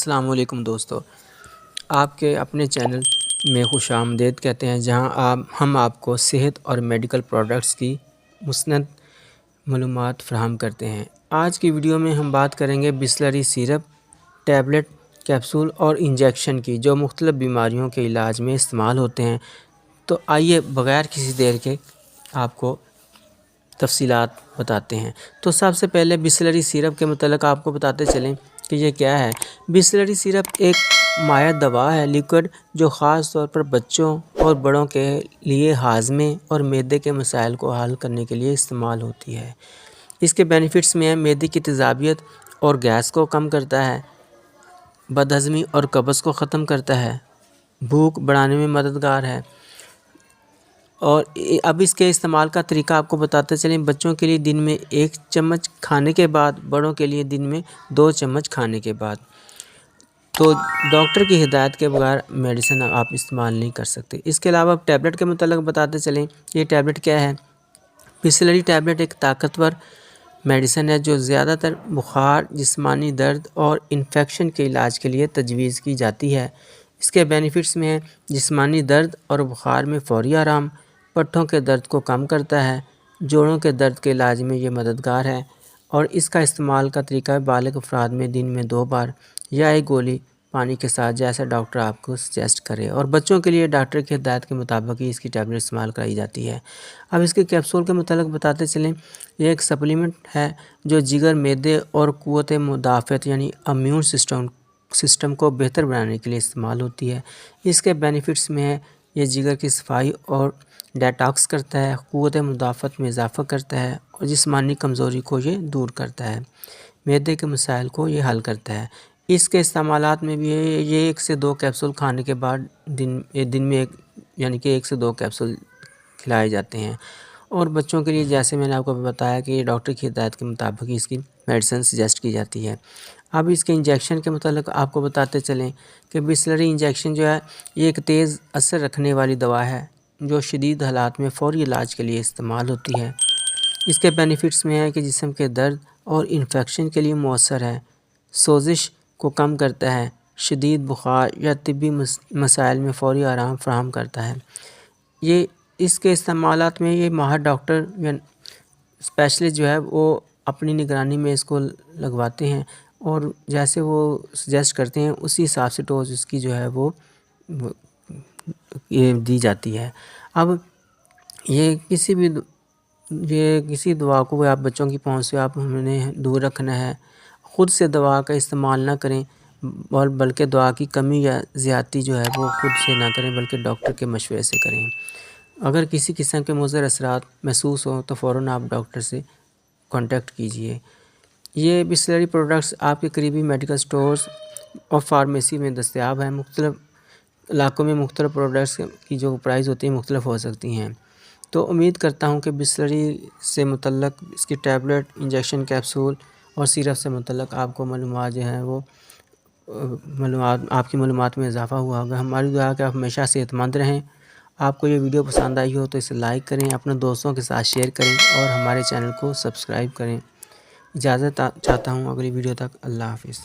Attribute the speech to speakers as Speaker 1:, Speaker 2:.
Speaker 1: السلام علیکم دوستو، آپ کے اپنے چینل میں خوش آمدید کہتے ہیں، جہاں ہم آپ کو صحت اور میڈیکل پروڈکٹس کی مستند معلومات فراہم کرتے ہیں۔ آج کی ویڈیو میں ہم بات کریں گے بسلری سیرپ، ٹیبلٹ، کیپسول اور انجیکشن کی، جو مختلف بیماریوں کے علاج میں استعمال ہوتے ہیں۔ تو آئیے بغیر کسی دیر کے آپ کو تفصیلات بتاتے ہیں۔ تو سب سے پہلے بسلری سیرپ کے متعلق آپ کو بتاتے چلیں کہ یہ کیا ہے۔ بسلری سیرپ ایک مائع دوا ہے، لیکوڈ، جو خاص طور پر بچوں اور بڑوں کے لیے ہاضمے اور معدے کے مسائل کو حل کرنے کے لیے استعمال ہوتی ہے۔ اس کے بینیفٹس میں ہیں: معدے کی تیزابیت اور گیس کو کم کرتا ہے، بدہضمی اور قبض کو ختم کرتا ہے، بھوک بڑھانے میں مددگار ہے۔ اور اب اس کے استعمال کا طریقہ آپ کو بتاتے چلیں۔ بچوں کے لیے دن میں 1 چمچ کھانے کے بعد، بڑوں کے لیے دن میں 2 چمچ کھانے کے بعد۔ تو ڈاکٹر کی ہدایت کے بغیر میڈیسن آپ استعمال نہیں کر سکتے۔ اس کے علاوہ ٹیبلٹ کے متعلق بتاتے چلیں، یہ ٹیبلٹ کیا ہے۔ بسلری ٹیبلٹ ایک طاقتور میڈیسن ہے جو زیادہ تر بخار، جسمانی درد اور انفیکشن کے علاج کے لیے تجویز کی جاتی ہے۔ اس کے بینیفٹس میں ہیں: جسمانی درد اور بخار میں فوری آرام، پٹھوں کے درد کو کم کرتا ہے، جوڑوں کے درد کے علاج میں یہ مددگار ہے۔ اور اس کا استعمال کا طریقہ بالغ افراد میں دن میں 2 بار یا 1 گولی پانی کے ساتھ، جیسا ڈاکٹر آپ کو سجیسٹ کرے۔ اور بچوں کے لیے ڈاکٹر کی ہدایت کے مطابق ہی اس کی ٹیبلٹ استعمال کرائی جاتی ہے۔ اب اس کے کیپسول کے متعلق بتاتے چلیں، یہ ایک سپلیمنٹ ہے جو جگر، معدے اور قوت مدافعت یعنی امیون سسٹم کو بہتر بنانے کے لیے استعمال ہوتی ہے۔ اس کے بینیفٹس میں ہے: یہ جگر کی صفائی اور ڈیٹاکس کرتا ہے، قوت مدافعت میں اضافہ کرتا ہے اور جسمانی کمزوری کو یہ دور کرتا ہے، معدے کے مسائل کو یہ حل کرتا ہے۔ اس کے استعمالات میں بھی یہ 1 سے 2 کیپسول کھانے کے بعد دن میں یعنی کہ 1 سے 2 کیپسول کھلائے جاتے ہیں۔ اور بچوں کے لیے جیسے میں نے آپ کو بتایا کہ یہ ڈاکٹر کی ہدایت کے مطابق ہی اس کی میڈیسن سجیسٹ کی جاتی ہے۔ اب اس کے انجیکشن کے متعلق آپ کو بتاتے چلیں کہ بسلری انجیکشن جو ہے، یہ ایک تیز اثر رکھنے والی دوا ہے جو شدید حالات میں فوری علاج کے لیے استعمال ہوتی ہے۔ اس کے بینیفٹس میں ہے کہ جسم کے درد اور انفیکشن کے لیے مؤثر ہے، سوزش کو کم کرتا ہے، شدید بخار یا طبی مسائل میں فوری آرام فراہم کرتا ہے۔ اس کے استعمالات میں یہ ماہر ڈاکٹر یا اسپیشلسٹ جو ہے وہ اپنی نگرانی میں اس کو لگواتے ہیں اور جیسے وہ سجیسٹ کرتے ہیں اسی حساب سے ڈوز اس کی جو ہے وہ دی جاتی ہے۔ اب یہ کسی دوا کو آپ بچوں کی پہنچ سے آپ نے دور رکھنا ہے۔ خود سے دوا کا استعمال نہ کریں، اور بلکہ دوا کی کمی یا زیادتی جو ہے وہ خود سے نہ کریں بلکہ ڈاکٹر کے مشورے سے کریں۔ اگر کسی قسم کے مضر اثرات محسوس ہوں تو فوراً آپ ڈاکٹر سے کانٹیکٹ کیجئے۔ یہ بسلری پروڈکٹس آپ کے قریبی میڈیکل سٹورز اور فارمیسی میں دستیاب ہیں۔ مختلف علاقوں میں مختلف پروڈکٹس کی جو پرائز ہوتی ہیں مختلف ہو سکتی ہیں۔ تو امید کرتا ہوں کہ بسلری سے متعلق اس کی ٹیبلٹ، انجیکشن، کیپسول اور سیرپ سے متعلق آپ کو معلومات جو ہیں وہ آپ کی معلومات میں اضافہ ہوا ہوگا۔ ہماری دعا ہے کہ آپ ہمیشہ صحت مند رہیں۔ آپ کو یہ ویڈیو پسند آئی ہو تو اسے لائک کریں، اپنے دوستوں کے ساتھ شیئر کریں اور ہمارے چینل کو سبسکرائب کریں۔ اجازت چاہتا ہوں اگلی ویڈیو تک۔ اللہ حافظ۔